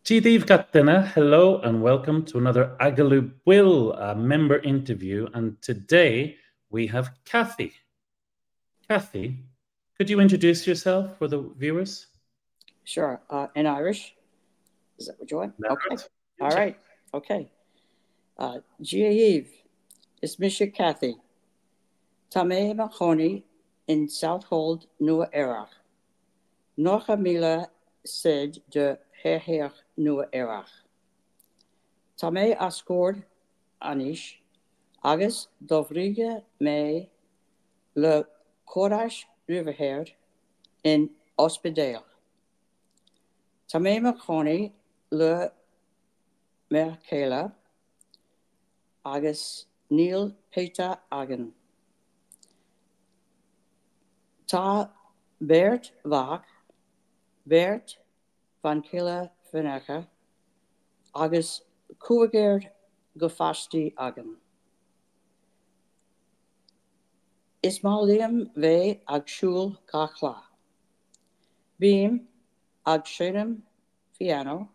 Tídíomh Gatdina, hello and welcome to another Agalú Bwill member interview. And today we have Cathy. Cathy, could you introduce yourself for the viewers? Sure. In Irish? Is that what you want? Okay. All right. Okay. Giaív is Misha Cathy. Tame Machoni in Southold Nua Erach. Nocha míle said de Herher Nua Erach. Tame Ascord Anish. Agus Dovriga me le Corash Riverhead in Ospedale. Tame Machoni le Merkela. Agus Niall Peter Agan. Ta Bert Vach, Bert van Killa Venecha, Agus Kuagerd Gofasti Agan. Ismalium ve Agshul Gachla. Beam Agshenum Piano,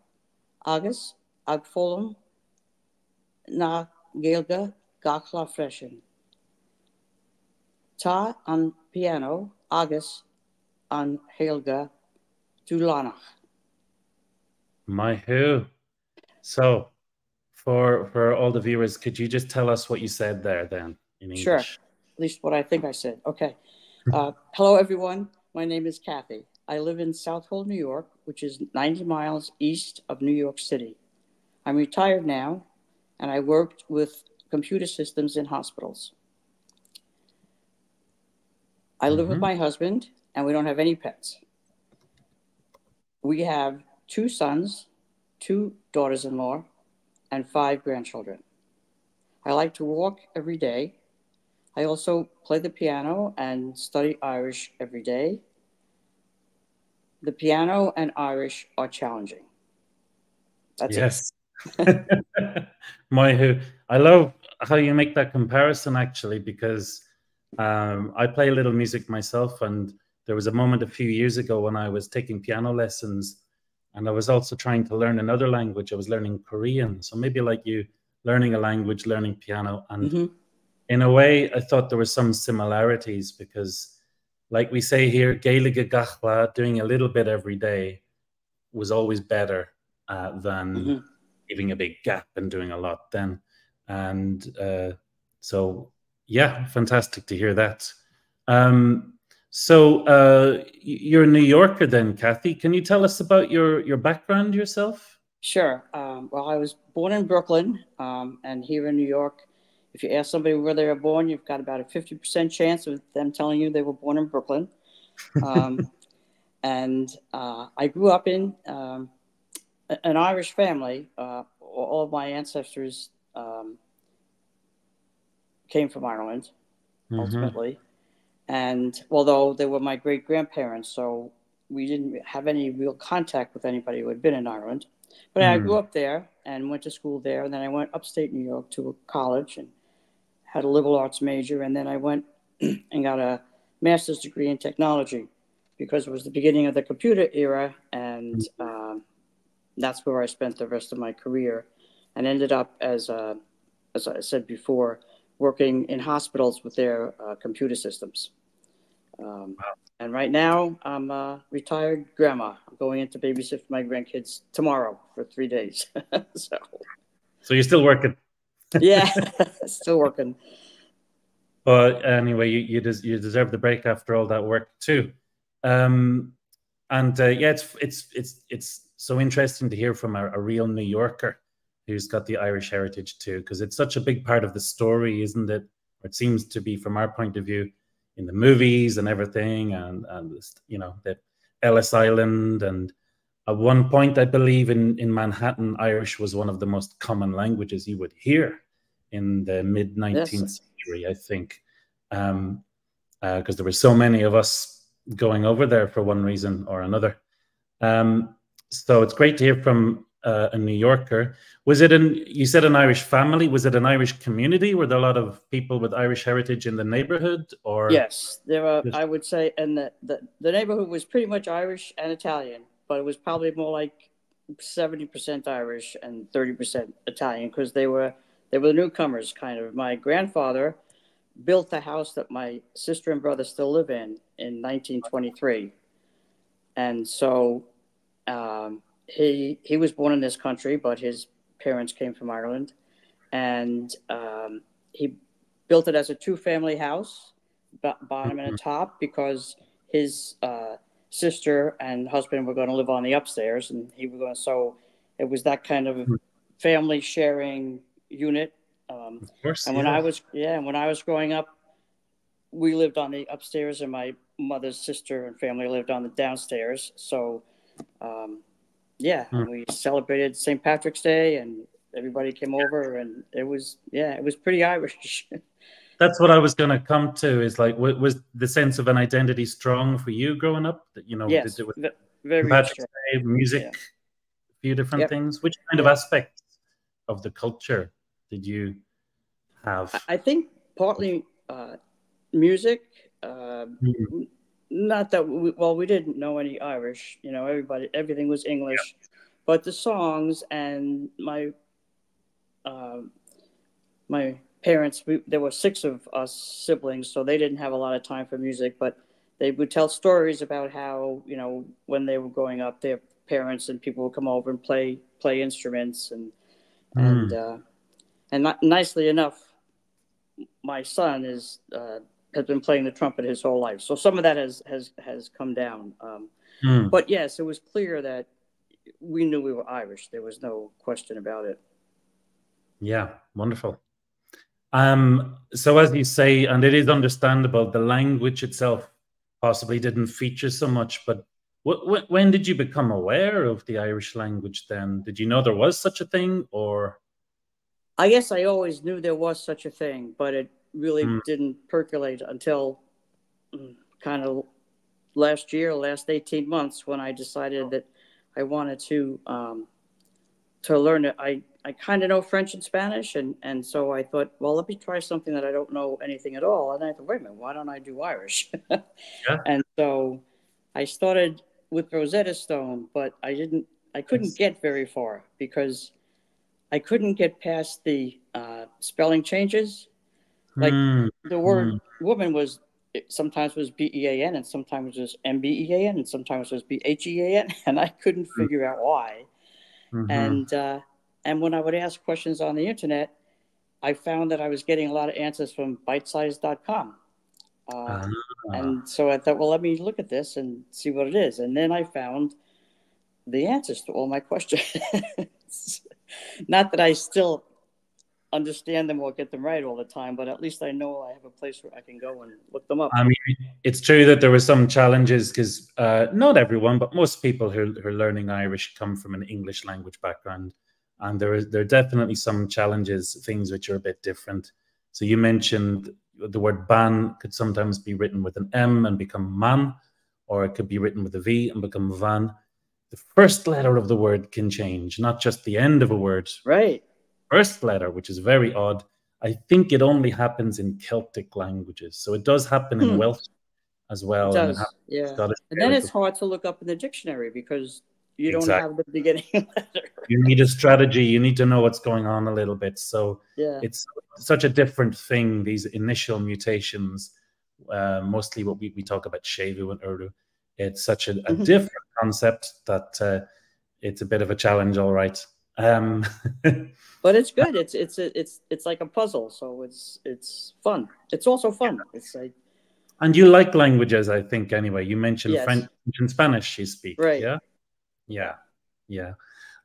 Agus Agfolum na Gelga Gachla Freshen. Ta an piano, Agus an Helga Dulanach. My who. So, for all the viewers, could you just tell us what you said there then in English? Sure, at least what I think I said. Okay. Hello, everyone. My name is Cathy. I live in Southold, New York, which is 90 miles east of New York City. I'm retired now, and I worked with computer systems in hospitals. I live with my husband, and we don't have any pets. We have 2 sons, 2 daughters-in-law, and 5 grandchildren. I like to walk every day. I also play the piano and study Irish every day. The piano and Irish are challenging. That's it. My who. I love how you make that comparison, actually, because I play a little music myself, and there was a moment a few years ago when I was taking piano lessons, and I was also trying to learn another language. I was learning Korean. So maybe like you, learning a language, learning piano. And in a way, I thought there were some similarities because, like we say here, Gaeilge Gachla, doing a little bit every day was always better than giving a big gap and doing a lot then. And so, yeah, fantastic to hear that. So you're a New Yorker then, Cathy. Can you tell us about your background yourself? Sure. Well, I was born in Brooklyn, and here in New York, if you ask somebody where they were born, you've got about a 50% chance of them telling you they were born in Brooklyn. And I grew up in an Irish family. All of my ancestors came from Ireland, ultimately. And although they were my great-grandparents, so we didn't have any real contact with anybody who had been in Ireland. But I grew up there and went to school there. And then I went upstate New York to a college and had a liberal arts major. And then I went and got a master's degree in technology because it was the beginning of the computer era. And that's where I spent the rest of my career and ended up, as I said before, working in hospitals with their computer systems. And right now, I'm a retired grandma. I'm going in to babysit for my grandkids tomorrow for 3 days. So you're still working? Yeah, still working. But anyway, you deserve the break after all that work too. Yeah, it's so interesting to hear from a real New Yorker who's got the Irish heritage too, because it's such a big part of the story, isn't it? Or it seems to be from our point of view in the movies and everything, and you know, the Ellis Island. And at one point, I believe in Manhattan, Irish was one of the most common languages you would hear in the mid-19th century, I think, because there were so many of us going over there for one reason or another. So it's great to hear from a New Yorker. Was it you said an Irish family? Was it an Irish community? Were there a lot of people with Irish heritage in the neighborhood? Or Yes, there are, I would say, and the neighborhood was pretty much Irish and Italian, but it was probably more like 70% Irish and 30% Italian, because they were newcomers, kind of. My grandfather built the house that my sister and brother still live in 1923. And so he was born in this country, but his parents came from Ireland. And he built it as a two-family house, bottom and a top, because his sister and husband were going to live on the upstairs, and he was going to, so it was that kind of family sharing unit. of course, and when I was growing up, we lived on the upstairs, and my mother's sister and family lived on the downstairs. So, and we celebrated St. Patrick's Day, and everybody came over, and it was pretty Irish. That's what I was going to come to. Is like, was the sense of an identity strong for you growing up? That Yes, very Patrick's strong. Day, music, a few different things. Which kind of aspects of the culture did you have? I think partly music. Not that we didn't know any Irish. Everything was English, but the songs and my parents. There were 6 of us siblings, so they didn't have a lot of time for music, but they would tell stories about how, when they were growing up, their parents and people would come over and play instruments, and nicely enough, my son has been playing the trumpet his whole life, so some of that has come down. But yes, it was clear that we knew we were Irish. There was no question about it. Yeah, wonderful. So as you say, and it is understandable, the language itself possibly didn't feature so much, but when did you become aware of the Irish language then? Did you know there was such a thing, or? I guess I always knew there was such a thing, but it really didn't percolate until kind of last 18 months, when I decided that I wanted to learn it. I kind of know French and Spanish, and so I thought, well, let me try something that I don't know anything at all. And I thought, wait a minute, why don't I do Irish? And so I started with Rosetta Stone, but I couldn't get very far, because I couldn't get past the spelling changes. Like the word woman sometimes was B-E-A-N, and sometimes it was M-B-E-A-N, and sometimes it was B-H-E-A-N, and I couldn't figure out why. And when I would ask questions on the internet, I found that I was getting a lot of answers from bitesize.com. And so I thought, well, let me look at this and see what it is. And then I found the answers to all my questions. Not that I still understand them or get them right all the time, but at least I know I have a place where I can go and look them up. I mean, it's true that there were some challenges, because not everyone, but most people who are learning Irish come from an English language background. And there are definitely some challenges, things which are a bit different. So you mentioned the word ban could sometimes be written with an M and become man, or it could be written with a V and become van. The first letter of the word can change, not just the end of a word. Right. First letter, which is very odd. I think it only happens in Celtic languages. So it does happen in Welsh as well. It does, and then it's hard to look up in the dictionary, because you don't have the beginning letter. You need a strategy. You need to know what's going on a little bit. So it's such a different thing, these initial mutations, mostly what we talk about Shevu and Urdu. It's such a different concept that it's a bit of a challenge, all right. But it's good. It's like a puzzle, so it's fun. It's also fun. It's like, and you like languages, I think. Anyway, you mentioned French and Spanish. You speak, right? Yeah.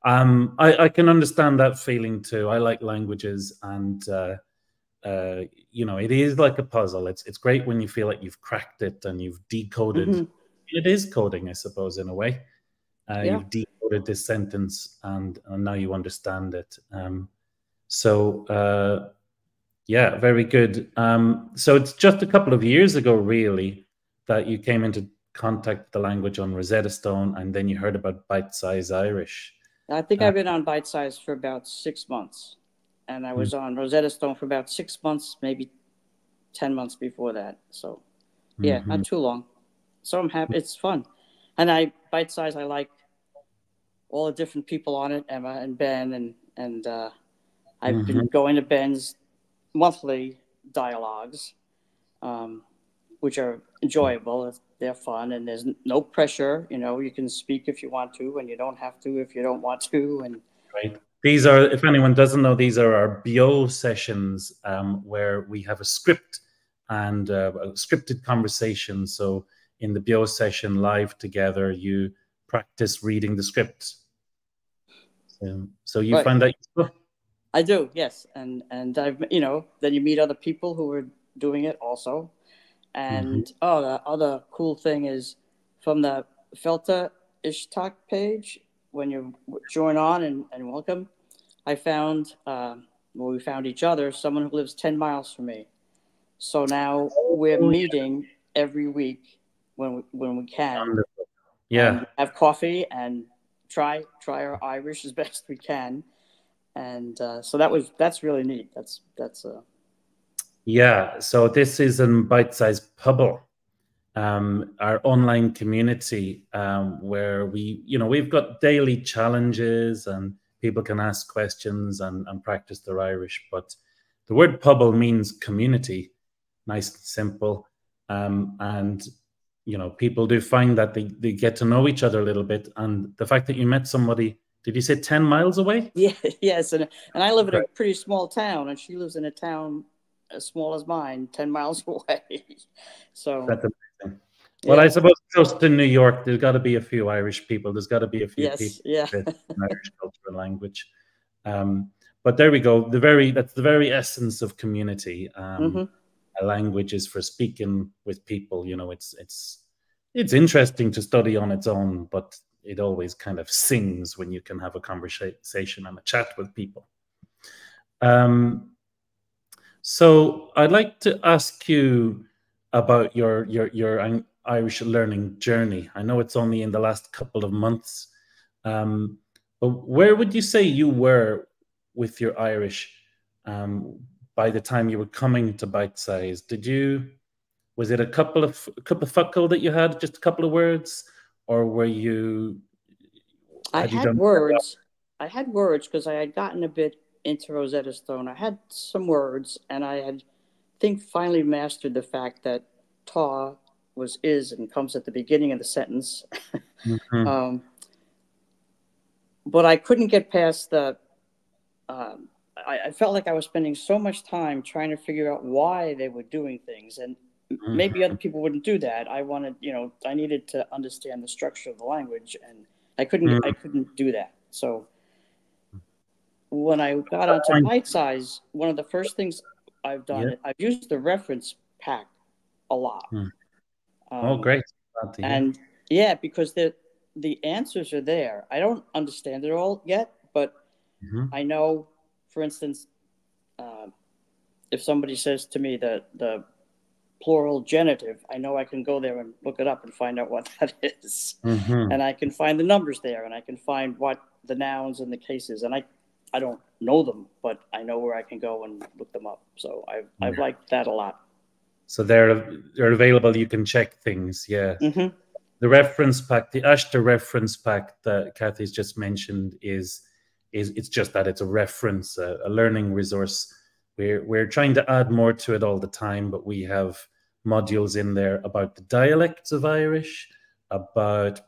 I can understand that feeling too. I like languages, and it is like a puzzle. It's great when you feel like you've cracked it and you've decoded. It is coding, I suppose, in a way. You've decoded this sentence, and now you understand it. Very good. So it's just a couple of years ago, really, that you came into contact with the language on Rosetta Stone, and then you heard about Bite Size Irish. I think I've been on Bite Size for about 6 months, and I was on Rosetta Stone for about 6 months, maybe 10 months before that. So, yeah, not too long. So I'm happy. It's fun, and Bite Size. I like all the different people on it, Emma and Ben, and I've been going to Ben's monthly dialogues, which are enjoyable. They're fun, and there's no pressure. You know, you can speak if you want to, and you don't have to if you don't want to. And right. These are, if anyone doesn't know, these are our BO sessions where we have a script and a scripted conversation. So in the BO session live together, you practice reading the script. So you find that useful? I do, yes. And I've, you know, then you meet other people who are doing it also. And the other cool thing is from the Felta Ishtak page, when you join on and welcome, I found, we found each other, someone who lives 10 miles from me. So now we're meeting every week when we can. Yeah. And have coffee and try our Irish as best we can. And so that's really neat. Yeah, so this is in Bite-Size Pubble, our online community where we've got daily challenges and people can ask questions and practice their Irish. But the word pubble means community, nice and simple. And, people do find that they get to know each other a little bit. And the fact that you met somebody, did you say 10 miles away? Yeah, yes. And I live in a pretty small town, and she lives in a town as small as mine, 10 miles away. So that's amazing. Well, I suppose close to New York, there's got to be a few Irish people. There's got to be a few people with Irish culture and language. But there we go. That's the very essence of community. A language is for speaking with people. It's interesting to study on its own, but it always kind of sings when you can have a conversation and a chat with people. So I'd like to ask you about your Irish learning journey. I know it's only in the last couple of months, but where would you say you were with your Irish by the time you were coming to Bite Size? Was it a cup of fuckle that you had, just a couple of words, or were you? I had words because I had gotten a bit into Rosetta Stone. I had some words, and I think finally mastered the fact that "ta" was "is" and comes at the beginning of the sentence. But I couldn't get past the. I felt like I was spending so much time trying to figure out why they were doing things, and maybe other people wouldn't do that. I needed to understand the structure of the language, and I couldn't do that. So when I got onto Bite Size, one of the first things I've done, I've used the reference pack a lot. Oh, great. And because the answers are there. I don't understand it all yet, but I know, for instance, if somebody says to me that the plural genitive, I know I can go there and look it up and find out what that is. And I can find the numbers there, and I can find what the nouns and the cases. And I don't know them, but I know where I can go and look them up. So I've liked that a lot. So they're available. You can check things. Yeah. The reference pack, the Ashta reference pack that Cathy's just mentioned it's just that it's a reference, a learning resource. We're trying to add more to it all the time, but we have modules in there about the dialects of Irish, about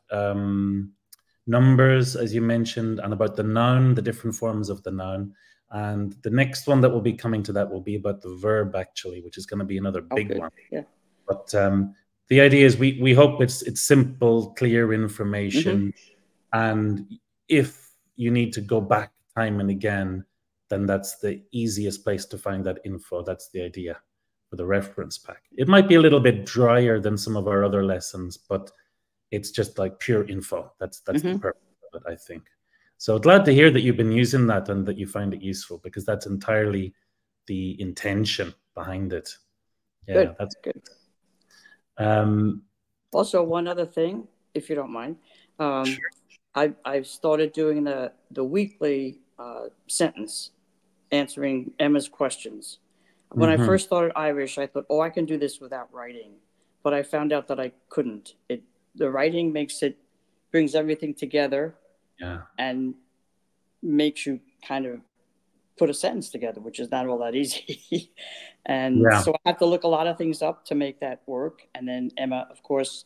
numbers, as you mentioned, and about the noun, the different forms of the noun. And the next one that will be coming to that will be about the verb, actually, which is going to be another big one. Yeah. But the idea is we hope it's simple, clear information. And if you need to go back time and again, then that's the easiest place to find that info. That's the idea for the reference pack. It might be a little bit drier than some of our other lessons, but it's just like pure info. That's the purpose of it, I think. So glad to hear that you've been using that and that you find it useful, because that's entirely the intention behind it. Yeah, good. That's good. Um, Also, one other thing, if you don't mind. Sure. I've started doing the weekly sentence, answering Emma's questions. When I first started Irish, I thought, oh, I can do this without writing, but I found out that I couldn't. The writing brings everything together, and makes you kind of put a sentence together, which is not all that easy. And so I have to look a lot of things up to make that work. And then Emma, of course,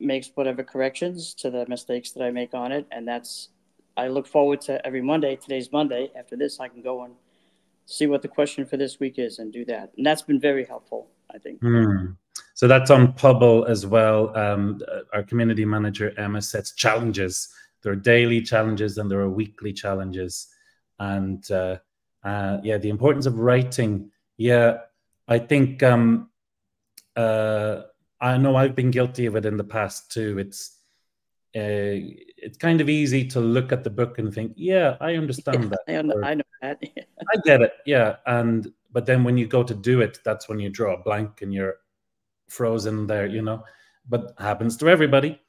makes whatever corrections to the mistakes that I make on it. And I look forward to every Monday. Today's Monday. After this, I can go and see what the question for this week is and do that. And that's been very helpful, I think. So that's on Pubble as well. Our community manager, Emma, sets challenges. There are daily challenges and there are weekly challenges. And the importance of writing. Yeah, I think I know I've been guilty of it in the past too. It's kind of easy to look at the book and think, yeah, I understand that. I know that. I get it. Yeah. But then when you go to do it, that's when you draw a blank and you're frozen there, you know, but happens to everybody.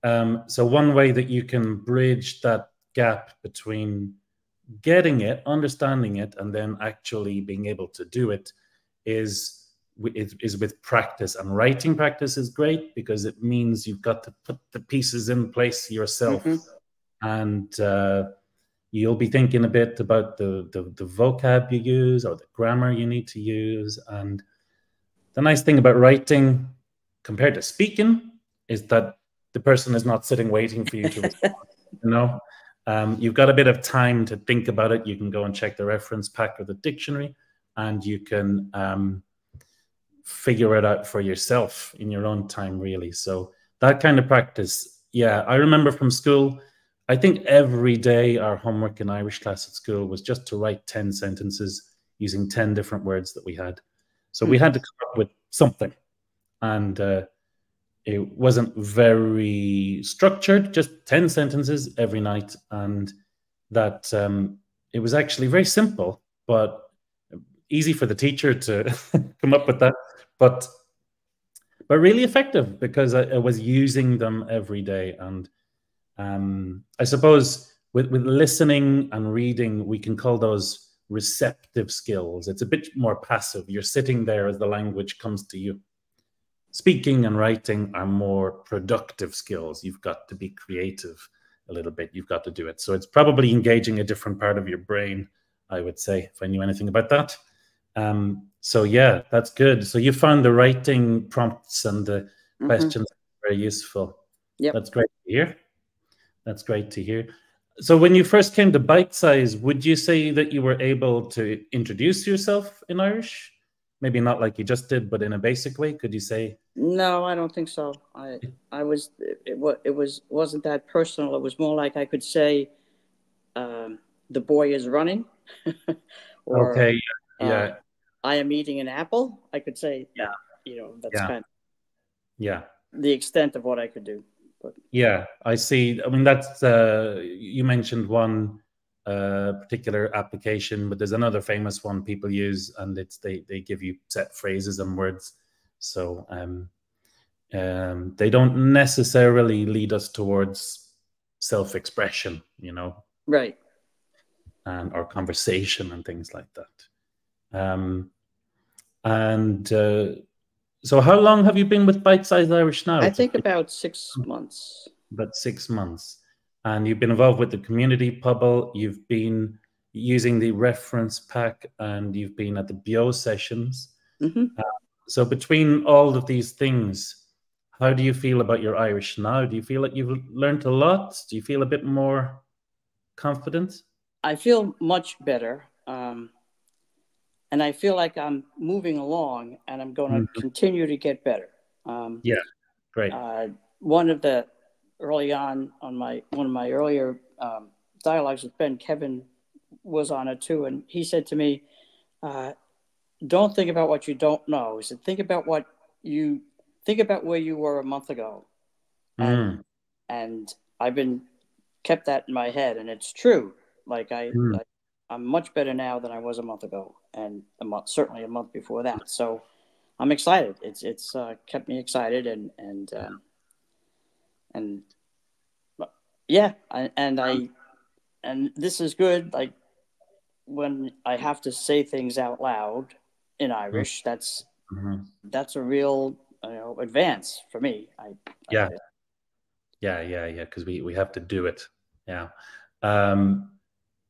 So one way that you can bridge that gap between getting it, understanding it, and then actually being able to do it is with practice. And writing practice is great because it means you've got to put the pieces in place yourself. And you'll be thinking a bit about the vocab you use or the grammar you need to use. And the nice thing about writing compared to speaking is that the person is not sitting waiting for you to respond, you know? You've got a bit of time to think about it. You can go and check the reference pack or the dictionary, and you can figure it out for yourself in your own time, really. So that kind of practice, yeah. I remember from school, I think every day our homework in Irish class at school was just to write 10 sentences using 10 different words that we had. So we had to come up with something. And it wasn't very structured, just 10 sentences every night. And that it was actually very simple, but easy for the teacher to come up with that. But really effective because I was using them every day. And I suppose with listening and reading, we can call those receptive skills. It's a bit more passive. You're sitting there as the language comes to you. Speaking and writing are more productive skills. You've got to be creative a little bit. You've got to do it. So it's probably engaging a different part of your brain, I would say, if I knew anything about that. So yeah, that's good. So you found the writing prompts and the questions very useful. Yeah, that's great to hear. That's great to hear. So when you first came to Bite Size, would you say that you were able to introduce yourself in Irish? Maybe not like you just did, but in a basic way. Could you say? No, I don't think so. It wasn't that personal. It was more like I could say, the boy is running, or okay, yeah. I am eating an apple. I could say, yeah, that's kind of the extent of what I could do. But yeah, I see. I mean, that's you mentioned one particular application, but there's another famous one people use, and it's they give you set phrases and words, so they don't necessarily lead us towards self-expression, you know, right, or conversation and things like that. So how long have you been with Bite Size Irish now? I think about 6 months. About 6 months. And you've been involved with the community Pubble, you've been using the reference pack, and you've been at the BO sessions. So between all of these things, how do you feel about your Irish now? Do you feel like you've learned a lot? Do you feel a bit more confident? I feel much better. And I feel like I'm moving along, and I'm going to continue to get better. Yeah, great. One of the early on one of my earlier dialogues with Ben, Kevin was on it too, and he said to me, "Don't think about what you don't know." He said, "Think about where you were a month ago," and I've been kept that in my head, and it's true. Like I'm much better now than I was a month ago, and certainly a month before that. So I'm excited. It's kept me excited, and yeah, and this is good. Like when I have to say things out loud in Irish, that's a real advance for me. Yeah. Because we have to do it. Yeah. And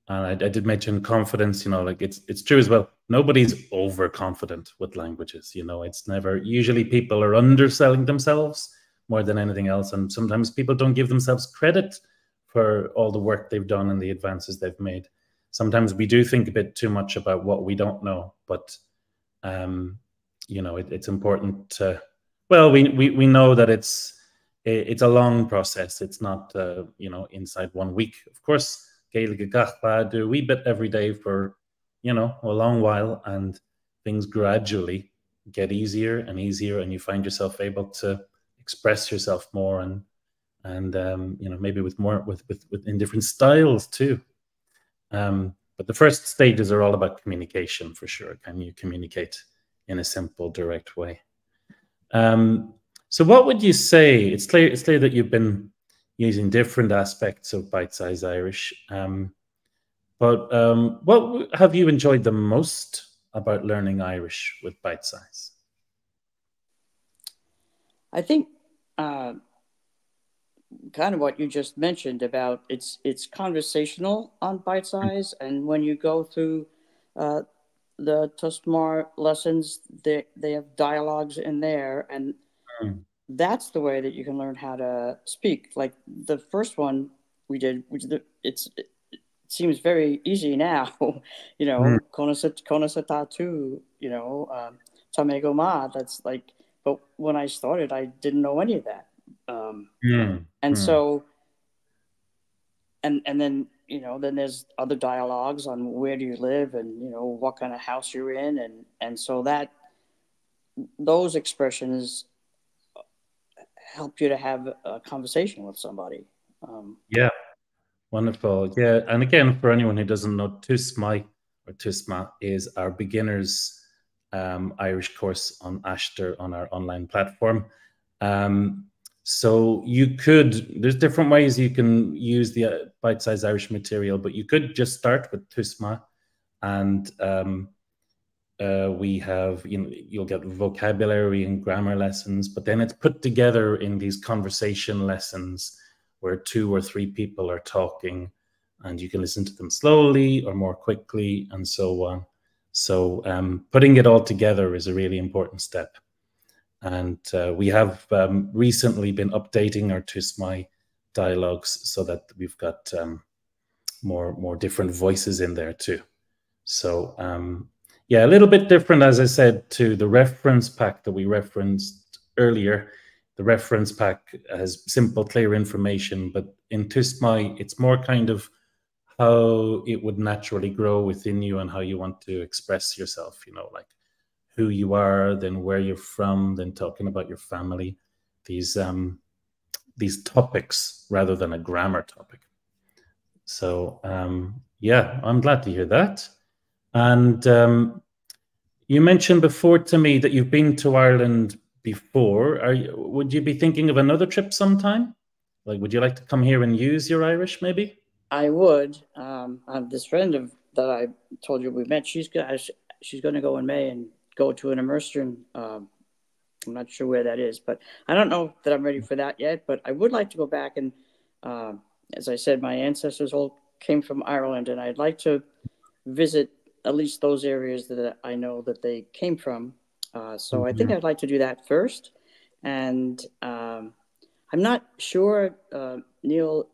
I did mention confidence, like it's true as well. Nobody's overconfident with languages, it's never, usually people are underselling themselves more than anything else. And sometimes people don't give themselves credit for all the work they've done and the advances they've made. Sometimes we do think a bit too much about what we don't know, but it's important to, well, we know that it's a long process. It's not inside 1 week. Of course, Gaelic agat do a wee bit every day for a long while, and things gradually get easier and easier, and you find yourself able to express yourself more and maybe with in different styles too. But the first stages are all about communication for sure. Can you communicate in a simple, direct way? So what would you say? It's clear that you've been using different aspects of Bite Size Irish. But what have you enjoyed the most about learning Irish with Bite Size? I think kind of what you just mentioned about it's conversational on Bite Size, and when you go through the Tusmar lessons, they have dialogues in there, and that's the way that you can learn how to speak. Like the first one we did, it seems very easy now, Konasatatu, Tamego Ma. That's like, but when I started, I didn't know any of that. And so, and then, then there's other dialogues on where do you live and, what kind of house you're in. And so those expressions help you to have a conversation with somebody. Yeah, wonderful. Yeah, and again, for anyone who doesn't know, Tusma is our beginners Irish course on Ashter on our online platform. So there's different ways you can use the bite-sized Irish material, but you could just start with Tusma, and we have, you'll get vocabulary and grammar lessons, but then it's put together in these conversation lessons where 2 or 3 people are talking, and you can listen to them slowly or more quickly, and so on. So putting it all together is a really important step. And we have recently been updating our Tusmai dialogues so that we've got more different voices in there too. So yeah, a little bit different, as I said, to the reference pack that we referenced earlier. The reference pack has simple, clear information, but in Tusmai, it's more kind of how it would naturally grow within you and how you want to express yourself, like who you are, then where you're from, then talking about your family, these topics rather than a grammar topic. So yeah, I'm glad to hear that. And you mentioned before to me that you've been to Ireland before. Would you be thinking of another trip sometime? Like, would you like to come here and use your Irish maybe? I would. I have this friend that I told you we met. She's going to go in May and go to an immersion. I'm not sure where that is, but I don't know that I'm ready for that yet. But I would like to go back and, as I said, my ancestors all came from Ireland, and I'd like to visit at least those areas that I know that they came from. So I think I'd like to do that first. And I'm not sure, Neil,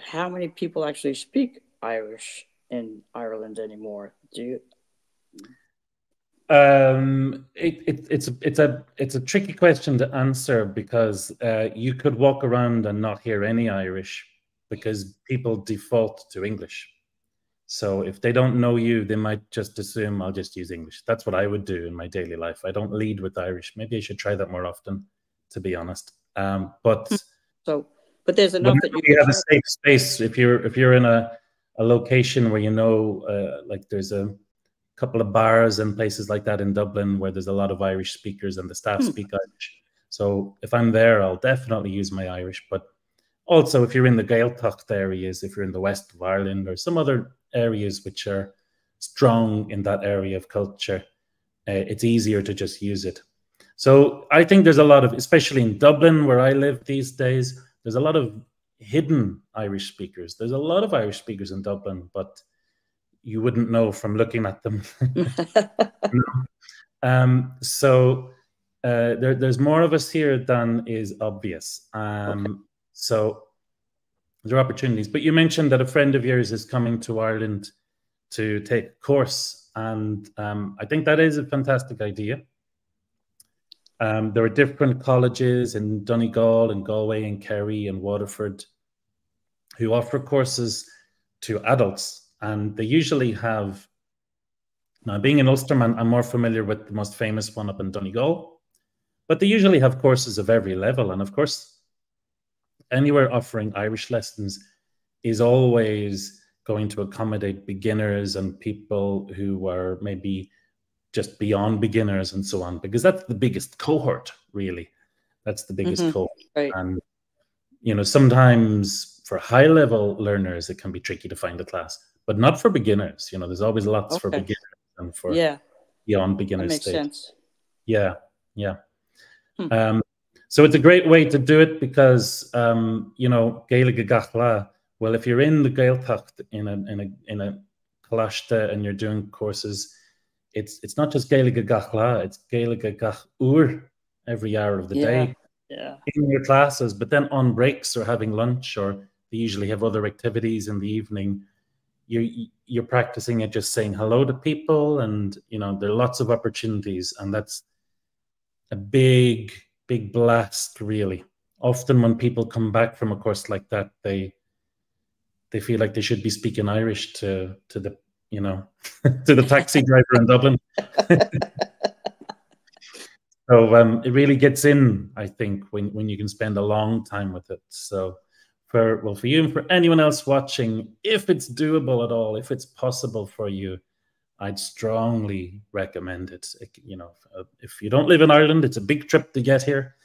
how many people actually speak Irish in Ireland anymore. Do you? It's a tricky question to answer because you could walk around and not hear any Irish because people default to English. So if they don't know you, they might just assume I'll just use English. That's what I would do in my daily life. I don't lead with Irish. Maybe I should try that more often, to be honest. But there's enough that you have a safe space. If you're in a location where like there's a couple of bars and places like that in Dublin where there's a lot of Irish speakers and the staff speak Irish. So if I'm there, I'll definitely use my Irish. But Also, if you're in the Gaeltacht areas, if you're in the west of Ireland or some other areas which are strong in that area of culture, it's easier to just use it. So I think there's a lot of, especially in Dublin where I live these days, there's a lot of hidden Irish speakers. There's a lot of Irish speakers in Dublin, but you wouldn't know from looking at them. There's more of us here than is obvious. Okay. So there are opportunities. But you mentioned that a friend of yours is coming to Ireland to take a course, and I think that is a fantastic idea. There are different colleges in Donegal and Galway and Kerry and Waterford who offer courses to adults, and they usually have, now being in Ulsterman, I'm more familiar with the most famous one up in Donegal, but they usually have courses of every level. And of course, anywhere offering Irish lessons is always going to accommodate beginners and people who are maybe just beyond beginners and so on, because that's the biggest cohort, really. That's the biggest cohort. Right. And, you know, sometimes for high-level learners, it can be tricky to find a class, but not for beginners. You know, there's always lots for beginners and for beyond beginner stage. That makes sense. Yeah, yeah. So it's a great way to do it because, you know, Gaeilge agat lá. Well, if you're in the Gaeltacht in a Kalashta and you're doing courses, it's not just Gaeilge agat lá, it's Gaeilge agat úr every hour of the day in your classes. But then on breaks or having lunch, or they usually have other activities in the evening, you're practicing it, just saying hello to people, and you know there are lots of opportunities, and that's a big blast, really. Often when people come back from a course like that, they feel like they should be speaking Irish to the, you know, to the taxi driver in Dublin. So it really gets in, I think, when you can spend a long time with it. So for you and for anyone else watching, if it's doable at all, if it's possible for you, I'd strongly recommend it. You know, if you don't live in Ireland, it's a big trip to get here,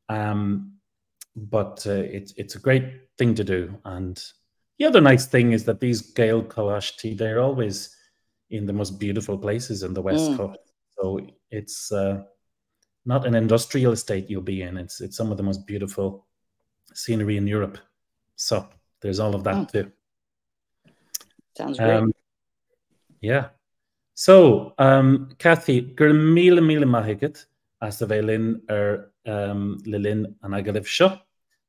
but it's a great thing to do. And the other nice thing is that these Gael Kalashti, they're always in the most beautiful places in the West Coast. So it's not an industrial estate you'll be in. It's some of the most beautiful scenery in Europe. So there's all of that too. Sounds great. Yeah. So, Cathy, gur míle maith as a bhelin lilin an agalibh seo.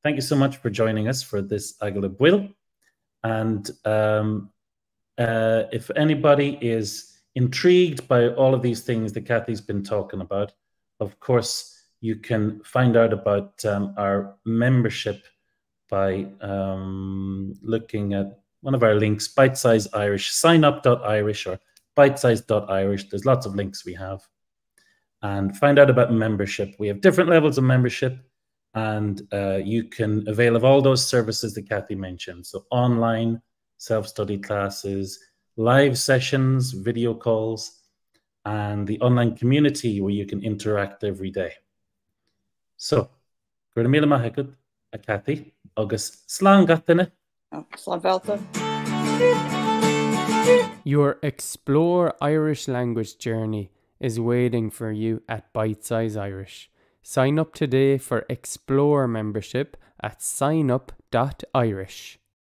Thank you so much for joining us for this agalibh will. And if anybody is intrigued by all of these things that Cathy's been talking about, of course, you can find out about our membership by looking at one of our links, Bite Size Irish, signup.irish or bitesize.irish. There's lots of links we have. And find out about membership. We have different levels of membership, and you can avail of all those services that Cathy mentioned. So online self-study classes, live sessions, video calls, and the online community where you can interact every day. So, gur míle maith a Cathy, agus slán gatainne. Slán bhálta. Your Explore Irish language journey is waiting for you at Bite Size Irish. Sign up today for Explore membership at signup.irish.